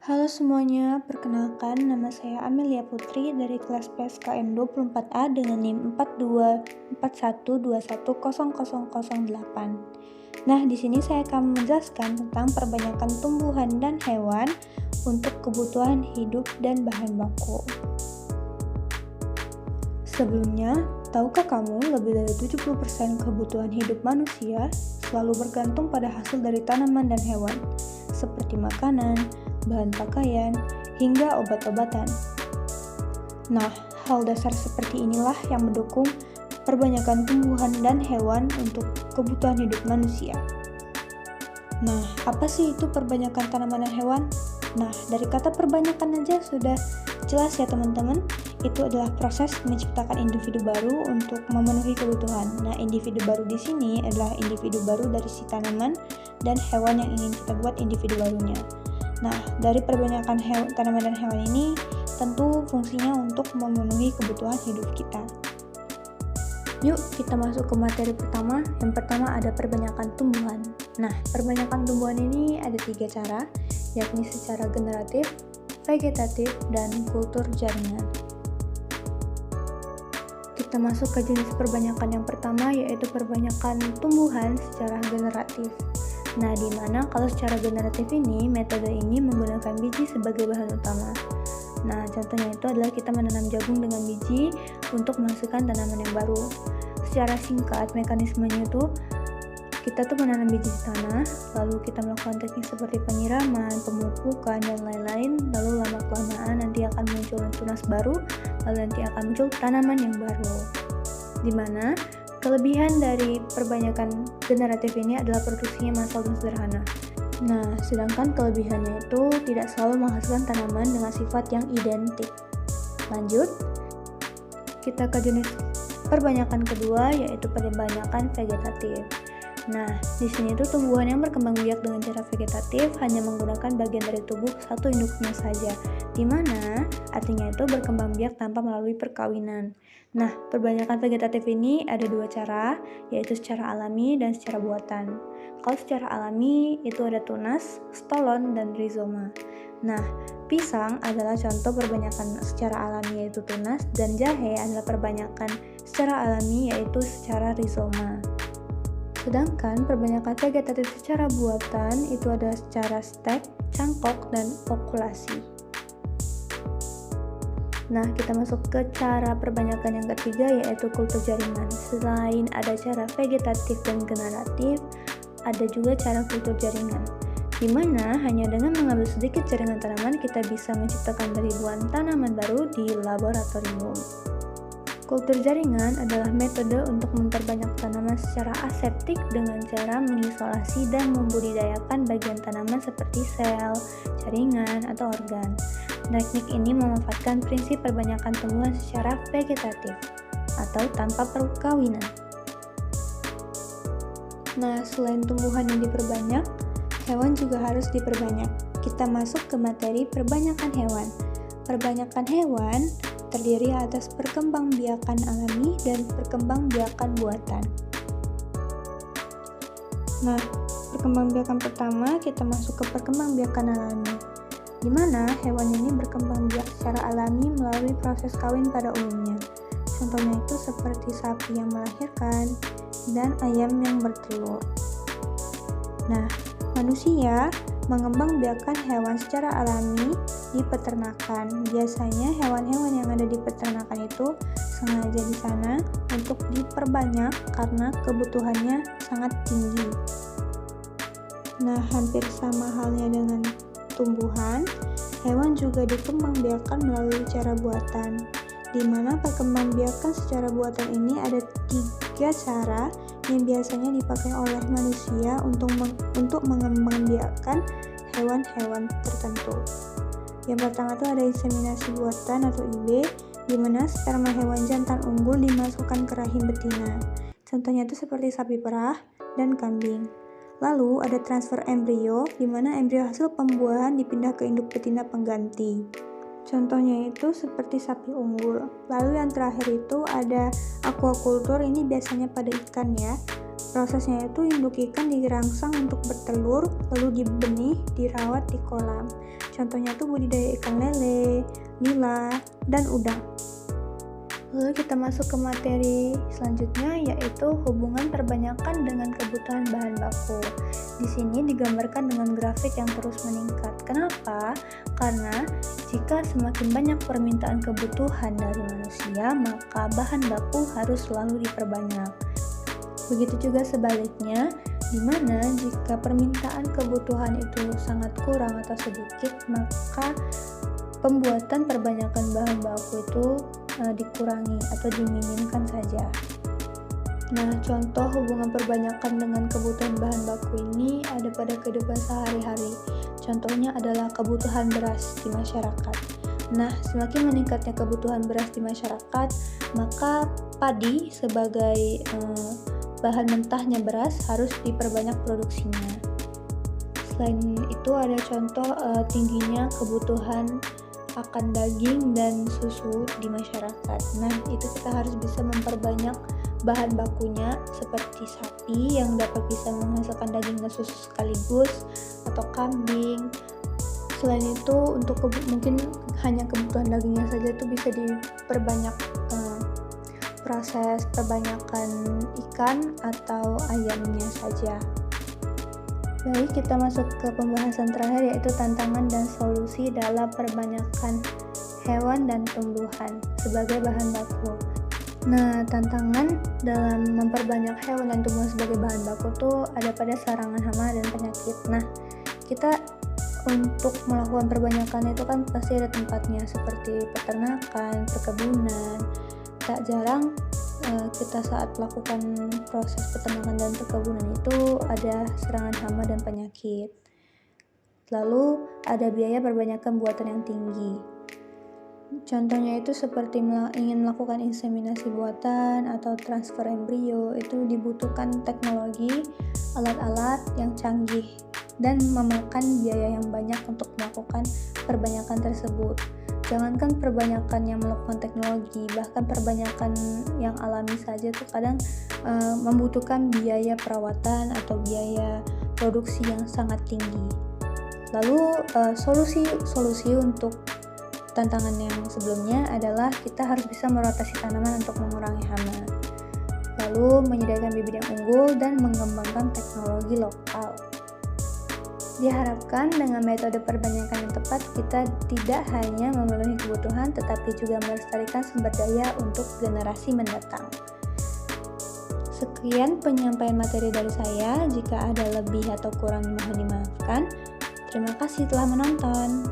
Halo semuanya, perkenalkan nama saya Amelia Putri dari kelas PSKM 24A dengan NIM 4241210008. Nah, di sini saya akan menjelaskan tentang perbanyakan tumbuhan dan hewan untuk kebutuhan hidup dan bahan baku. Sebelumnya, tahukah kamu lebih dari 70% kebutuhan hidup manusia selalu bergantung pada hasil dari tanaman dan hewan, seperti makanan, bahan pakaian, hingga obat-obatan. Nah, hal dasar seperti inilah yang mendukung perbanyakan tumbuhan dan hewan untuk kebutuhan hidup manusia. Nah, apa sih itu perbanyakan tanaman dan hewan? Nah, dari kata perbanyakan aja sudah jelas ya teman-teman. Itu adalah proses menciptakan individu baru untuk memenuhi kebutuhan. Nah, individu baru di sini adalah individu baru dari si tanaman dan hewan yang ingin kita buat individu barunya. Nah, dari perbanyakan tanaman dan hewan ini tentu fungsinya untuk memenuhi kebutuhan hidup kita. Yuk kita masuk ke materi pertama. Yang pertama ada perbanyakan tumbuhan. Nah, perbanyakan tumbuhan ini ada 3 cara, yakni secara generatif, vegetatif, dan kultur jaringan. Kita masuk ke jenis perbanyakan yang pertama, yaitu perbanyakan tumbuhan secara generatif. Nah, di mana kalau secara generatif ini, metode ini menggunakan biji sebagai bahan utama. Nah, contohnya itu adalah kita menanam jagung dengan biji untuk menghasilkan tanaman yang baru. Secara singkat, mekanismenya itu kita tuh menanam biji di tanah, lalu kita melakukan teknik seperti penyiraman, pemupukan, dan lain-lain, lalu lama-kelamaan nanti akan muncul tunas baru, lalu nanti akan muncul tanaman yang baru. Di mana kelebihan dari perbanyakan generatif ini adalah produksinya massal dan sederhana. Nah, sedangkan kelebihannya itu tidak selalu menghasilkan tanaman dengan sifat yang identik. Lanjut, kita ke jenis perbanyakan kedua, yaitu perbanyakan vegetatif. Nah, di sini tuh tumbuhan yang berkembang biak dengan cara vegetatif hanya menggunakan bagian dari tubuh satu induknya saja, di mana artinya itu berkembang biak tanpa melalui perkawinan. Nah, perbanyakan vegetatif ini ada 2 cara, yaitu secara alami dan secara buatan. Kalau secara alami itu ada tunas, stolon, dan rizoma. Nah, pisang adalah contoh perbanyakan secara alami yaitu tunas, dan jahe adalah perbanyakan secara alami yaitu secara rizoma. Sedangkan perbanyakan vegetatif secara buatan itu ada secara stek, cangkok, dan okulasi. Nah, kita masuk ke cara perbanyakan yang ketiga, yaitu kultur jaringan. Selain ada cara vegetatif dan generatif, ada juga cara kultur jaringan, di mana hanya dengan mengambil sedikit jaringan tanaman kita bisa menciptakan ribuan tanaman baru di laboratorium. Kultur jaringan adalah metode untuk memperbanyak tanaman secara aseptik dengan cara mengisolasi dan membudidayakan bagian tanaman seperti sel, jaringan, atau organ. Teknik ini memanfaatkan prinsip perbanyakan tumbuhan secara vegetatif atau tanpa perkawinan. Nah, selain tumbuhan yang diperbanyak, hewan juga harus diperbanyak. Kita masuk ke materi perbanyakan hewan. Perbanyakan hewan terdiri atas perkembangbiakan alami dan perkembangbiakan buatan. Nah, perkembangbiakan pertama kita masuk ke perkembangbiakan alami, di mana hewan ini berkembang biak secara alami melalui proses kawin pada umumnya. Contohnya itu seperti sapi yang melahirkan dan ayam yang bertelur. Nah, manusia mengembangbiakan hewan secara alami di peternakan. Biasanya hewan-hewan yang ada di peternakan itu sengaja di sana untuk diperbanyak karena kebutuhannya sangat tinggi. Nah, hampir sama halnya dengan tumbuhan, hewan juga dikembangbiakan melalui cara buatan, di mana perkembangbiakan secara buatan ini ada 3 cara yang biasanya dipakai oleh manusia untuk mengembangbiakan hewan-hewan tertentu. Yang pertama itu ada inseminasi buatan atau IB, di mana sperma hewan jantan unggul dimasukkan ke rahim betina. Contohnya itu seperti sapi perah dan kambing. Lalu ada transfer embrio, di mana embrio hasil pembuahan dipindah ke induk betina pengganti. Contohnya itu seperti sapi unggul. Lalu yang terakhir itu ada aquaculture, ini biasanya pada ikan ya. Prosesnya itu induk ikan dirangsang untuk bertelur, lalu dibenih, dirawat di kolam. Contohnya tuh budidaya ikan lele, nila, dan udang. Lalu kita masuk ke materi selanjutnya, yaitu hubungan perbanyakan dengan kebutuhan bahan baku. Di sini digambarkan dengan grafik yang terus meningkat. Kenapa? Karena jika semakin banyak permintaan kebutuhan dari manusia, maka bahan baku harus selalu diperbanyak. Begitu juga sebaliknya, di mana jika permintaan kebutuhan itu sangat kurang atau sedikit, maka pembuatan perbanyakan bahan baku itu dikurangi atau diminimkan saja. Nah, contoh hubungan perbanyakan dengan kebutuhan bahan baku ini ada pada kehidupan sehari-hari. Contohnya adalah kebutuhan beras di masyarakat. Nah, semakin meningkatnya kebutuhan beras di masyarakat, maka padi sebagai bahan mentahnya beras harus diperbanyak produksinya. Selain itu ada contoh tingginya kebutuhan akan daging dan susu di masyarakat. Nah, itu kita harus bisa memperbanyak bahan bakunya seperti sapi yang dapat bisa menghasilkan daging dan susu sekaligus, atau kambing. Selain itu untuk mungkin hanya kebutuhan dagingnya saja itu bisa diperbanyak proses perbanyakan ikan atau ayamnya saja. Baik, kita masuk ke pembahasan terakhir, yaitu tantangan dan solusi dalam perbanyakan hewan dan tumbuhan sebagai bahan baku. Nah, tantangan dalam memperbanyak hewan dan tumbuhan sebagai bahan baku tuh ada pada serangan hama dan penyakit. Nah, kita untuk melakukan perbanyakan itu kan pasti ada tempatnya, seperti peternakan, perkebunan. Tak jarang kita saat melakukan proses peternakan dan perkebunan itu ada serangan hama dan penyakit. Lalu ada biaya perbanyakan buatan yang tinggi. Contohnya itu seperti ingin melakukan inseminasi buatan atau transfer embrio, itu dibutuhkan teknologi, alat-alat yang canggih, dan memakan biaya yang banyak untuk melakukan perbanyakan tersebut. Jangankan perbanyakan yang melakukan teknologi, bahkan perbanyakan yang alami saja tuh kadang membutuhkan biaya perawatan atau biaya produksi yang sangat tinggi. Lalu solusi untuk tantangan yang sebelumnya adalah kita harus bisa merotasi tanaman untuk mengurangi hama, lalu menyediakan bibit yang unggul dan mengembangkan teknologi lokal. Diharapkan dengan metode perbanyakan yang tepat, kita tidak hanya memenuhi kebutuhan, tetapi juga melestarikan sumber daya untuk generasi mendatang. Sekian penyampaian materi dari saya. Jika ada lebih atau kurang mohon dimaafkan. Terima kasih telah menonton.